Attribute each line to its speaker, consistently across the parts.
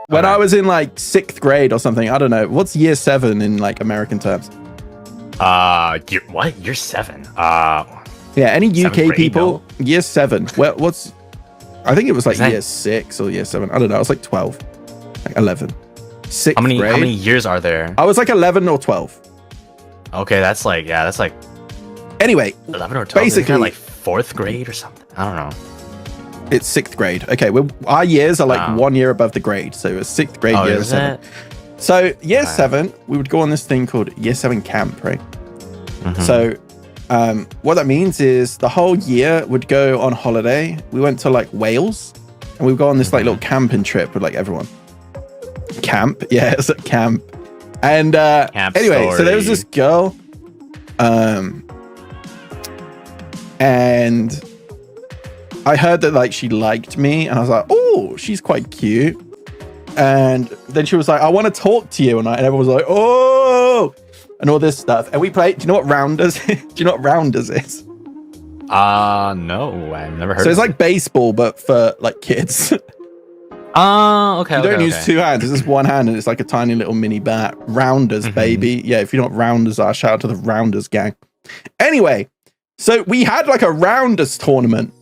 Speaker 1: When I was in like 6th grade or something, I don't know. What's year 7 in like American terms?
Speaker 2: Year 7?
Speaker 1: Yeah, any UK
Speaker 2: grade,
Speaker 1: people,
Speaker 2: no.
Speaker 1: year 7. Well, I think it was like year 6 or year 7. I don't know. I was like 12, like 11. 6th grade.
Speaker 2: How many years are there?
Speaker 1: I was like 11 or 12.
Speaker 2: Okay, that's like
Speaker 1: Anyway,
Speaker 2: 11 or 12.
Speaker 1: basically
Speaker 2: like 4th grade or something. I don't know.
Speaker 1: It's 6th grade. Okay, our years are like 1 year above the grade. So it was 6th grade, year 7. So year 7, we would go on this thing called year 7 camp, right? So what that means is the whole year would go on holiday. We went to like Wales and we would go on this like little camping trip with like everyone. Camp, yeah, it's a camp. And
Speaker 2: camp
Speaker 1: anyway,
Speaker 2: story.
Speaker 1: So there was this girl, and I heard that like she liked me, and I was like, oh, she's quite cute. And then she was like, I want to talk to you, and everyone was like, oh, and all this stuff. And we played. Do you know what rounders? Do you know what rounders is?
Speaker 2: No, I've never heard.
Speaker 1: So it's like baseball, but for like kids.
Speaker 2: Okay.
Speaker 1: You don't use 2 hands. It's just 1 hand, and it's like a tiny little mini bat. Rounders, baby. Yeah, if you know what rounders are, shout out to the rounders gang. Anyway, so we had like a rounders tournament,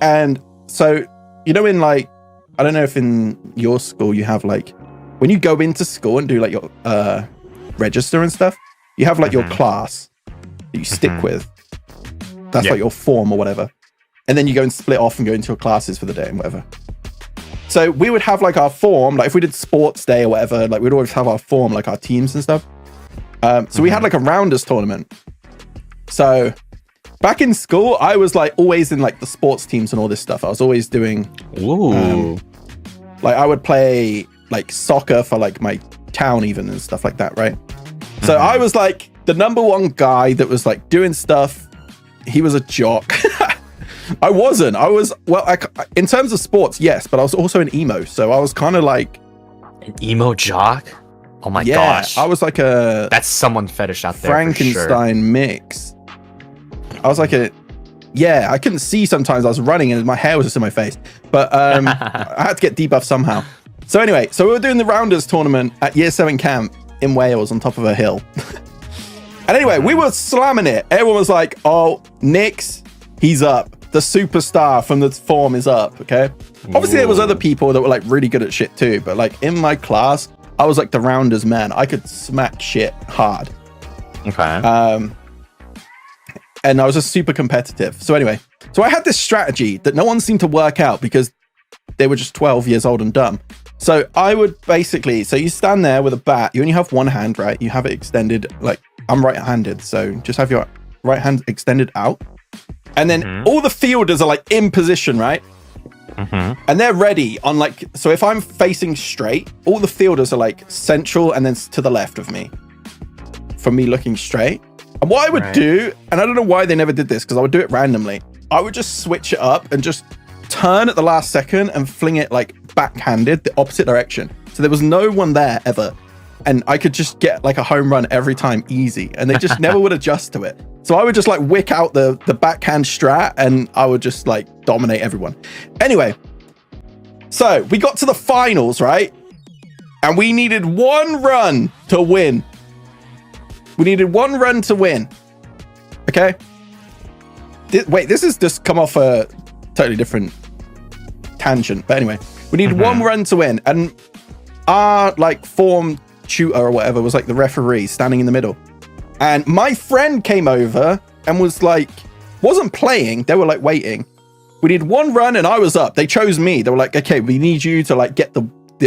Speaker 1: and so you know, in like, I don't know if in your school you have like, when you go into school and do like your register and stuff, you have like your class that you stick with. That's like your form or whatever, and then you go and split off and go into your classes for the day and whatever. So we would have like our form, like if we did sports day or whatever, like we'd always have our form, like our teams and stuff. So we had like a rounders tournament. So back in school, I was like always in like the sports teams and all this stuff. I was always doing, like I would play like soccer for like my town even and stuff like that, right? So I was like the #1 guy that was like doing stuff. He was a jock. I wasn't. I was, well, in terms of sports, yes, but I was also an emo. So I was kind of like
Speaker 2: an emo jock. Oh my gosh.
Speaker 1: I was like
Speaker 2: that's someone fetish out there.
Speaker 1: Frankenstein mix. I was like I couldn't see sometimes. I was running and my hair was just in my face. But I had to get debuffed somehow. So anyway, so we were doing the Rounders tournament at year 7 camp in Wales on top of a hill. And anyway, we were slamming it. Everyone was like, oh, Nix, he's up. The superstar from the form is up, okay? Obviously, there was other people that were like really good at shit too, but like in my class, I was like the Rounders man. I could smack shit hard.
Speaker 2: Okay.
Speaker 1: And I was just super competitive. So anyway, so I had this strategy that no one seemed to work out because they were just 12 years old and dumb. So I would basically, so you stand there with a bat, you only have 1 hand, right? You have it extended, like I'm right-handed, so just have your right hand extended out. And then all the fielders are like in position, right? And they're ready on like, so if I'm facing straight, all the fielders are like central and then to the left of me from me looking straight. And what I would do, and I don't know why they never did this because I would do it randomly. I would just switch it up and just turn at the last second and fling it like backhanded, the opposite direction. So there was no one there ever. And I could just get like a home run every time easy. And they just never would adjust to it. So I would just like wick out the backhand strat and I would just like dominate everyone. Anyway, so we got to the finals, right? And we needed 1 run to win. We needed 1 run to win. Okay. Wait, this has just come off a totally different tangent. But anyway, we needed 1 run to win. And our like form tutor or whatever was like the referee standing in the middle. And my friend came over and was like, wasn't playing. They were like waiting. We did 1 run and I was up. They chose me. They were like, okay, we need you to like get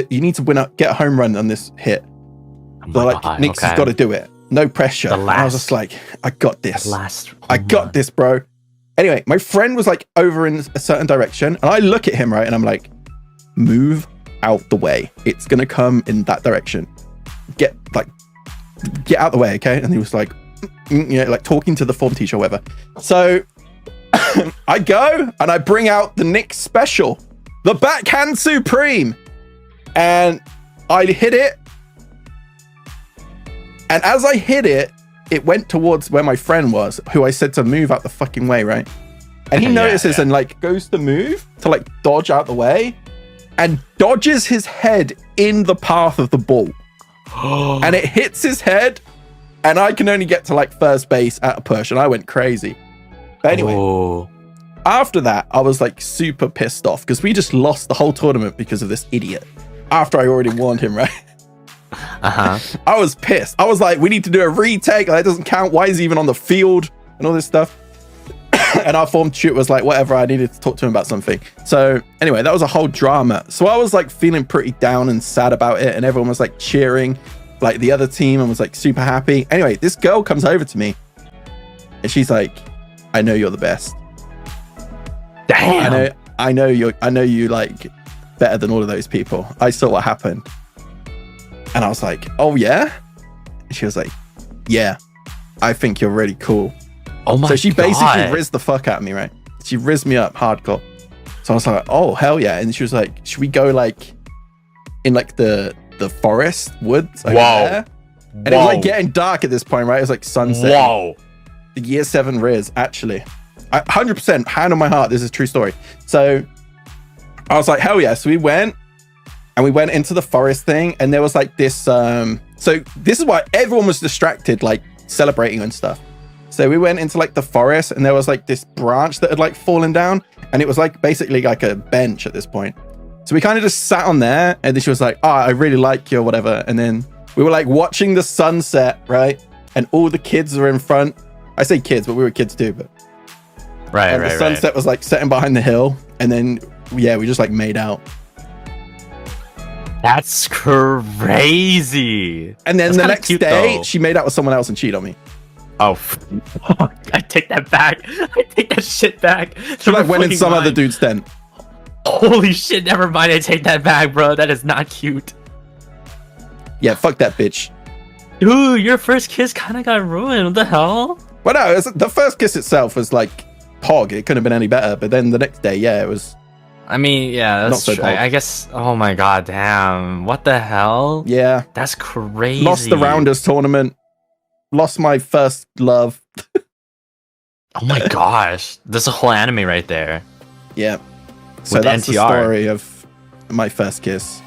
Speaker 1: you need to get a home run on this hit. They're like, Nix has got to do it. No pressure. I was just like, I got this. I got this, bro. Anyway, my friend was like over in a certain direction and I look at him, right? And I'm like, move out the way. It's going to come in that direction. Get out the way, okay? And he was like, like talking to the form teacher or whatever. So I go and I bring out the Nix special, the backhand supreme, and I hit it. And as I hit it, it went towards where my friend was, who I said to move out the fucking way, right? And he notices and like goes to move to like dodge out the way. and dodges his head in the path of the ball. And it hits his head, and I can only get to like first base at a push, and I went crazy. But anyway, after that, I was like super pissed off because we just lost the whole tournament because of this idiot. After I already warned him, right? I was pissed. I was like, we need to do a retake. That doesn't count. Why is he even on the field? And all this stuff. And our form tutor was like, whatever, I needed to talk to him about something. So anyway, that was a whole drama. So I was like feeling pretty down and sad about it. And everyone was like cheering like the other team and was like super happy. Anyway, this girl comes over to me and she's like, I know you're the best.
Speaker 2: Damn.
Speaker 1: I know you like better than all of those people. I saw what happened. And I was like, oh yeah? And she was like, yeah, I think you're really cool.
Speaker 2: Oh my God.
Speaker 1: So she basically rizzed the fuck out of me, right? She rizzed me up hardcore. So I was like, oh, hell yeah. And she was like, should we go like in like the forest woods over there? And it was like getting dark at this point, right? It was like sunset.
Speaker 2: Whoa.
Speaker 1: The year 7 Riz, actually. 100% hand on my heart. This is a true story. So I was like, hell yeah. So we went into the forest thing. And there was like this. So this is why everyone was distracted, like celebrating and stuff. So we went into like the forest and there was like this branch that had like fallen down. And it was like basically like a bench at this point. So we kind of just sat on there and then she was like, oh, I really like you or whatever. And then we were like watching the sunset, right? And all the kids were in front. I say kids, but we were kids too. But the sunset was like setting behind the hill. And then, yeah, we just like made out.
Speaker 2: That's crazy.
Speaker 1: And then the next day, she made out with someone else and cheated on me.
Speaker 2: Oh, I take that back. I take that shit back.
Speaker 1: She like went in some other dude's tent.
Speaker 2: Holy shit, never mind. I take that back, bro. That is not cute.
Speaker 1: Yeah, fuck that bitch.
Speaker 2: Dude, your first kiss kind of got ruined. What the hell?
Speaker 1: Well, no, the first kiss itself was like pog. It couldn't have been any better. But then the next day, yeah, it was.
Speaker 2: I mean, yeah, that's
Speaker 1: not so
Speaker 2: true. I guess. Oh my god, damn. What the hell?
Speaker 1: Yeah.
Speaker 2: That's crazy.
Speaker 1: Lost the Rounders tournament. Lost my first love.
Speaker 2: Oh my gosh. There's a whole anime right there.
Speaker 1: Yeah. So that's the story of my first kiss.